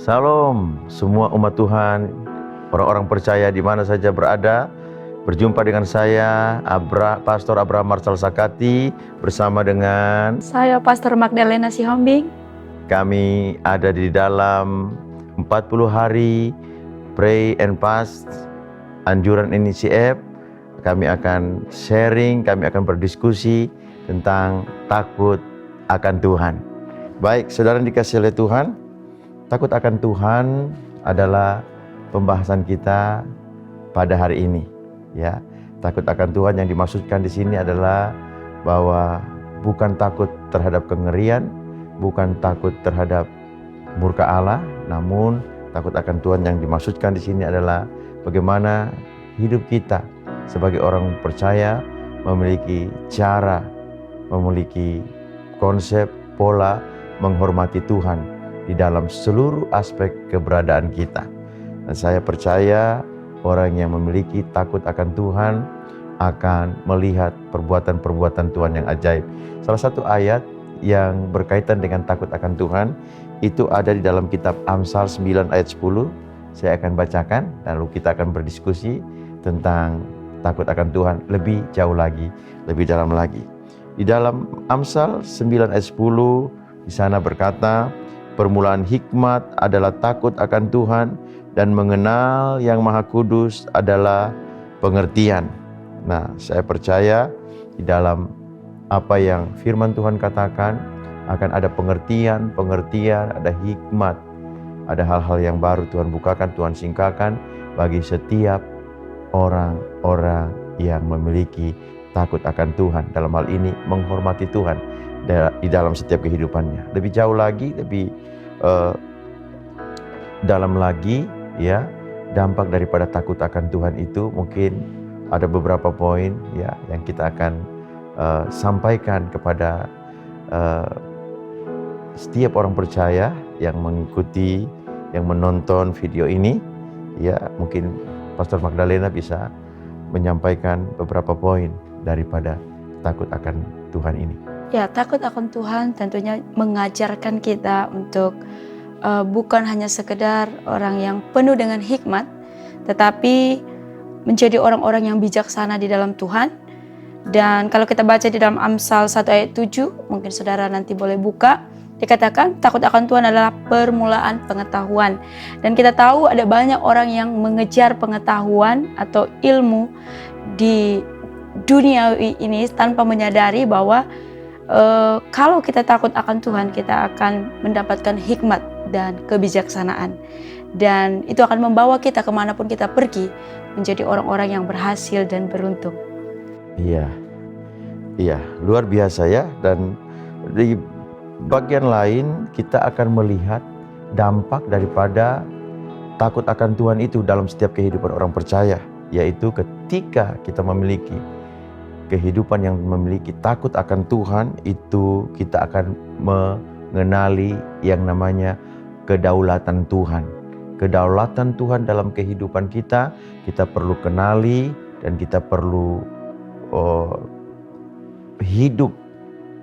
Salam semua umat Tuhan, orang-orang percaya di mana saja berada. Berjumpa dengan saya, Pastor Abraham Marshall Sakati, bersama dengan saya Pastor Magdalena Sihombing. Kami ada di dalam 40 hari Pray and Fast anjuran NICF. Kami akan sharing, kami akan berdiskusi tentang takut akan Tuhan. Baik, saudara dikasihi oleh Tuhan, takut akan Tuhan adalah pembahasan kita pada hari ini. Ya, takut akan Tuhan yang dimaksudkan di sini adalah bahwa bukan takut terhadap kengerian, bukan takut terhadap murka Allah, namun takut akan Tuhan yang dimaksudkan di sini adalah bagaimana hidup kita sebagai orang percaya memiliki cara, memiliki konsep, pola menghormati Tuhan di dalam seluruh aspek keberadaan kita. Dan saya percaya orang yang memiliki takut akan Tuhan akan melihat perbuatan-perbuatan Tuhan yang ajaib. Salah satu ayat yang berkaitan dengan takut akan Tuhan itu ada di dalam kitab Amsal 9 ayat 10. Saya akan bacakan, lalu kita akan berdiskusi tentang takut akan Tuhan lebih jauh lagi, lebih dalam lagi. Di dalam Amsal 9 ayat 10, di sana berkata, permulaan hikmat adalah takut akan Tuhan, dan mengenal yang Maha Kudus adalah pengertian. Nah, saya percaya di dalam apa yang firman Tuhan katakan akan ada pengertian, ada hikmat, ada hal-hal yang baru Tuhan bukakan, Tuhan singkapkan bagi setiap orang-orang yang memiliki takut akan Tuhan. Dalam hal ini menghormati Tuhan di dalam setiap kehidupannya. Lebih jauh lagi, lebih dalam lagi, ya, dampak daripada takut akan Tuhan itu mungkin ada beberapa poin ya yang kita akan sampaikan kepada setiap orang percaya yang mengikuti, yang menonton video ini. Ya, mungkin Pastor Magdalena bisa menyampaikan beberapa poin daripada takut akan Tuhan ini. Ya, takut akan Tuhan tentunya mengajarkan kita untuk bukan hanya sekedar orang yang penuh dengan hikmat, tetapi menjadi orang-orang yang bijaksana di dalam Tuhan. Dan kalau kita baca di dalam Amsal 1 ayat 7, mungkin saudara nanti boleh buka, dikatakan takut akan Tuhan adalah permulaan pengetahuan. Dan kita tahu ada banyak orang yang mengejar pengetahuan atau ilmu di dunia ini tanpa menyadari bahwa kalau kita takut akan Tuhan, kita akan mendapatkan hikmat dan kebijaksanaan. Dan itu akan membawa kita kemanapun kita pergi menjadi orang-orang yang berhasil dan beruntung. Iya, luar biasa ya. Dan di bagian lain kita akan melihat dampak daripada takut akan Tuhan itu dalam setiap kehidupan orang percaya, yaitu ketika kita memiliki kehidupan yang memiliki takut akan Tuhan, itu kita akan mengenali yang namanya kedaulatan Tuhan. Kedaulatan Tuhan dalam kehidupan kita perlu kenali dan kita perlu hidup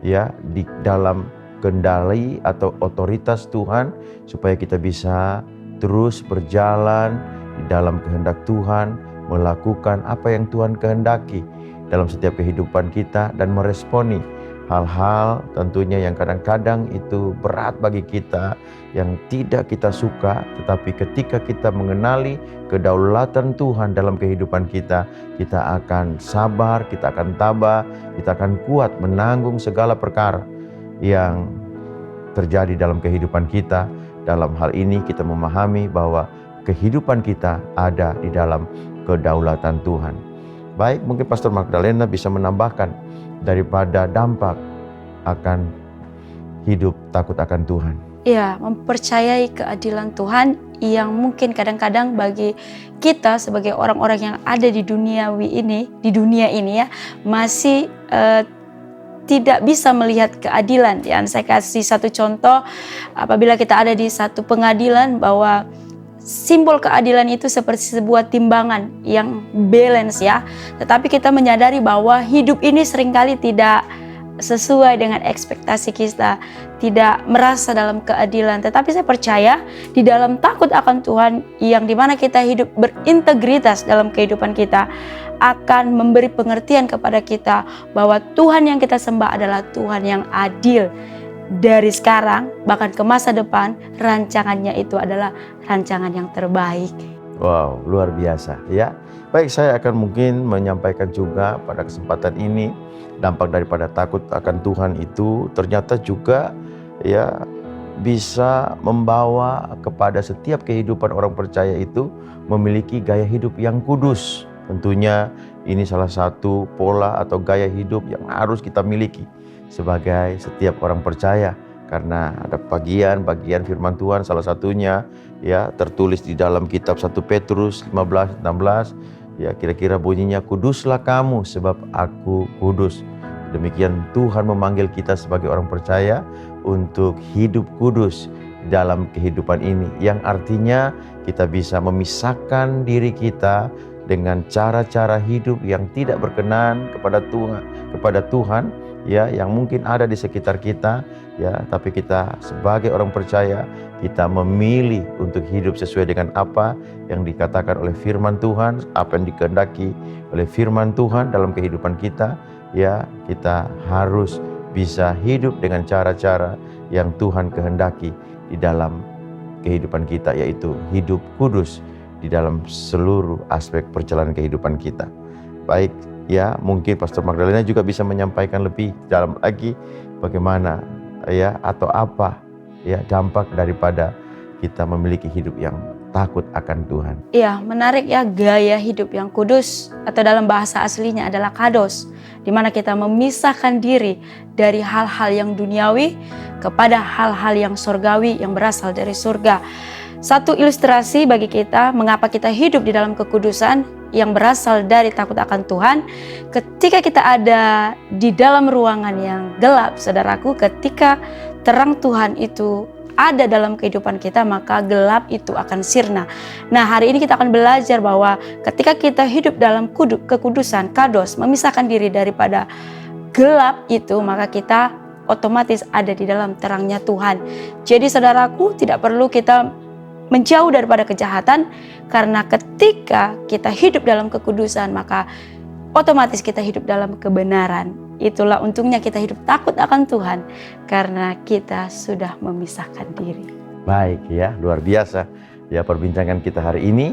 ya di dalam kendali atau otoritas Tuhan, supaya kita bisa terus berjalan di dalam kehendak Tuhan, melakukan apa yang Tuhan kehendaki dalam setiap kehidupan kita, dan meresponi hal-hal tentunya yang kadang-kadang itu berat bagi kita, yang tidak kita suka, tetapi ketika kita mengenali kedaulatan Tuhan dalam kehidupan kita, kita akan sabar, kita akan tabah, kita akan kuat menanggung segala perkara yang terjadi dalam kehidupan kita. Dalam hal ini kita memahami bahwa kehidupan kita ada di dalam kedaulatan Tuhan. Baik, mungkin Pastor Magdalena bisa menambahkan daripada dampak akan hidup takut akan Tuhan. Ya, mempercayai keadilan Tuhan yang mungkin kadang-kadang bagi kita sebagai orang-orang yang ada di dunia ini ya, masih tidak bisa melihat keadilan. Ya, saya kasih satu contoh, apabila kita ada di satu pengadilan, bahwa simbol keadilan itu seperti sebuah timbangan yang balance ya. Tetapi kita menyadari bahwa hidup ini seringkali tidak sesuai dengan ekspektasi kita, tidak merasa dalam keadilan. Tetapi saya percaya di dalam takut akan Tuhan yang dimana kita hidup berintegritas dalam kehidupan kita, akan memberi pengertian kepada kita bahwa Tuhan yang kita sembah adalah Tuhan yang adil. Dari sekarang bahkan ke masa depan, rancangannya itu adalah rancangan yang terbaik. Wow, luar biasa ya. Baik, saya akan mungkin menyampaikan juga pada kesempatan ini, dampak daripada takut akan Tuhan itu ternyata juga ya bisa membawa kepada setiap kehidupan orang percaya itu memiliki gaya hidup yang kudus. Tentunya ini salah satu pola atau gaya hidup yang harus kita miliki sebagai setiap orang percaya, karena ada bagian firman Tuhan, salah satunya ya tertulis di dalam kitab 1 Petrus 15:16 ya, kira-kira bunyinya, kuduslah kamu sebab aku kudus. Demikian Tuhan memanggil kita sebagai orang percaya untuk hidup kudus dalam kehidupan ini, yang artinya kita bisa memisahkan diri kita dengan cara-cara hidup yang tidak berkenan kepada Tuhan ya, yang mungkin ada di sekitar kita ya, tapi kita sebagai orang percaya kita memilih untuk hidup sesuai dengan apa yang dikatakan oleh firman Tuhan, apa yang dikehendaki oleh firman Tuhan dalam kehidupan kita ya. Kita harus bisa hidup dengan cara-cara yang Tuhan kehendaki di dalam kehidupan kita, yaitu hidup kudus di dalam seluruh aspek perjalanan kehidupan kita. Baik ya, mungkin Pastor Magdalena juga bisa menyampaikan lebih dalam lagi bagaimana ya, atau apa ya dampak daripada kita memiliki hidup yang takut akan Tuhan. Iya, menarik ya, gaya hidup yang kudus atau dalam bahasa aslinya adalah kados, di mana kita memisahkan diri dari hal-hal yang duniawi kepada hal-hal yang surgawi yang berasal dari surga. Satu ilustrasi bagi kita mengapa kita hidup di dalam kekudusan yang berasal dari takut akan Tuhan. Ketika kita ada di dalam ruangan yang gelap, saudaraku, ketika terang Tuhan itu ada dalam kehidupan kita, maka gelap itu akan sirna. Nah, hari ini kita akan belajar bahwa ketika kita hidup dalam kekudusan, kados, memisahkan diri daripada gelap itu, maka kita otomatis ada di dalam terangnya Tuhan. Jadi saudaraku, tidak perlu kita menjauh daripada kejahatan, karena ketika kita hidup dalam kekudusan, maka otomatis kita hidup dalam kebenaran. Itulah untungnya kita hidup takut akan Tuhan, karena kita sudah memisahkan diri. Baik ya, luar biasa ya perbincangan kita hari ini.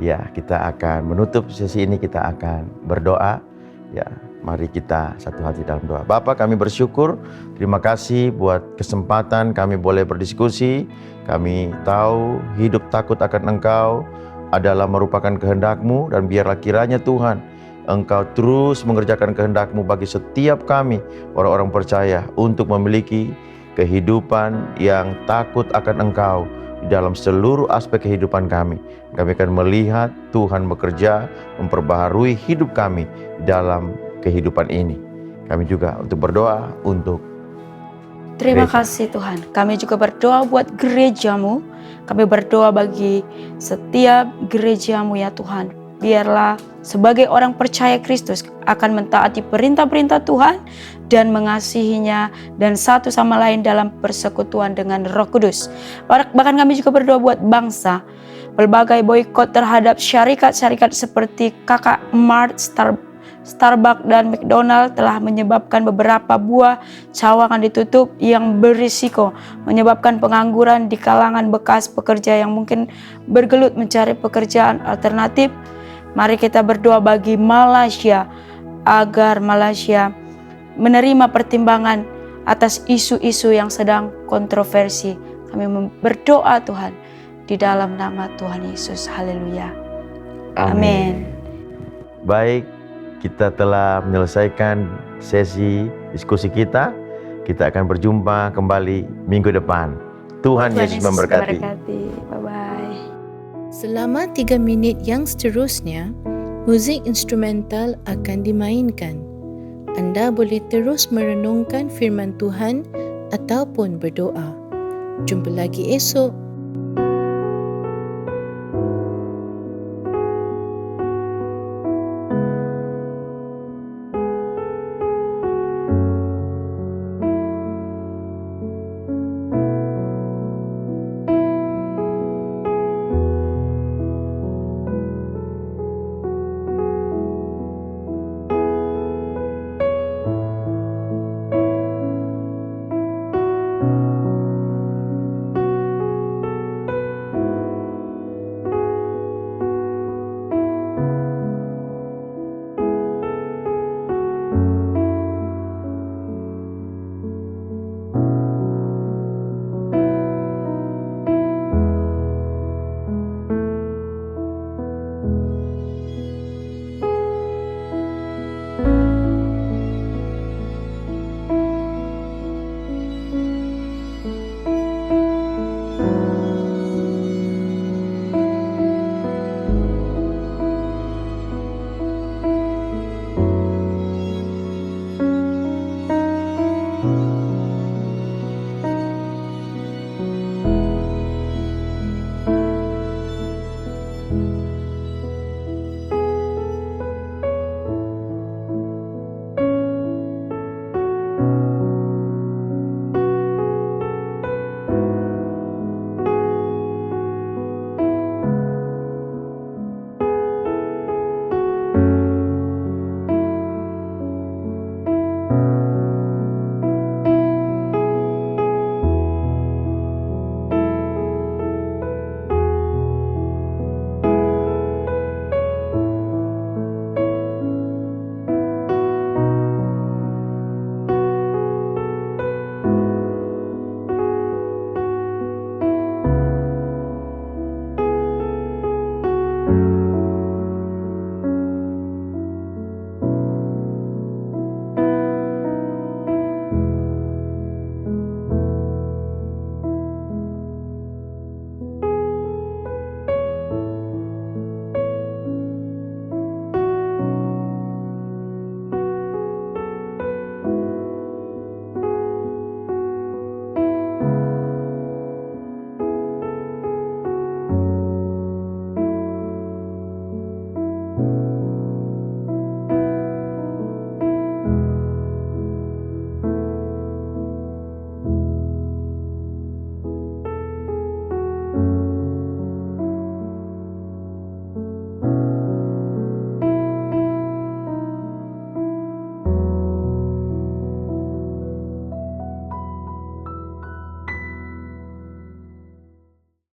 Ya, kita akan menutup sesi ini, kita akan berdoa. Ya, mari kita satu hati dalam doa. Bapa, kami bersyukur, terima kasih buat kesempatan kami boleh berdiskusi. Kami tahu hidup takut akan Engkau adalah merupakan kehendak-Mu, dan biarlah kiranya Tuhan, Engkau terus mengerjakan kehendak-Mu bagi setiap kami, orang-orang percaya, untuk memiliki kehidupan yang takut akan Engkau di dalam seluruh aspek kehidupan kami. Kami akan melihat Tuhan bekerja, memperbaharui hidup kami dalam kehidupan ini. Kami juga untuk berdoa untuk Terima gereja. kasih Tuhan. Kami juga berdoa buat gereja-Mu. Kami berdoa bagi setiap gereja-Mu ya Tuhan. Biarlah sebagai orang percaya Kristus akan mentaati perintah-perintah Tuhan dan mengasihinya dan satu sama lain dalam persekutuan dengan Roh Kudus. Bahkan kami juga berdoa buat bangsa. Berbagai boikot terhadap syarikat-syarikat seperti Kakak Mart, Starbucks dan McDonald telah menyebabkan beberapa buah cawangan ditutup yang berisiko, menyebabkan pengangguran di kalangan bekas pekerja yang mungkin bergelut mencari pekerjaan alternatif. Mari kita berdoa bagi Malaysia, agar Malaysia menerima pertimbangan atas isu-isu yang sedang kontroversi. Kami berdoa Tuhan di dalam nama Tuhan Yesus. Haleluya. Amin. Baik, kita telah menyelesaikan sesi diskusi kita. Kita akan berjumpa kembali minggu depan. Tuhan Yesus memberkati. Bye-bye. Selama 3 minit yang seterusnya, muzik instrumental akan dimainkan. Anda boleh terus merenungkan firman Tuhan ataupun berdoa. Jumpa lagi esok.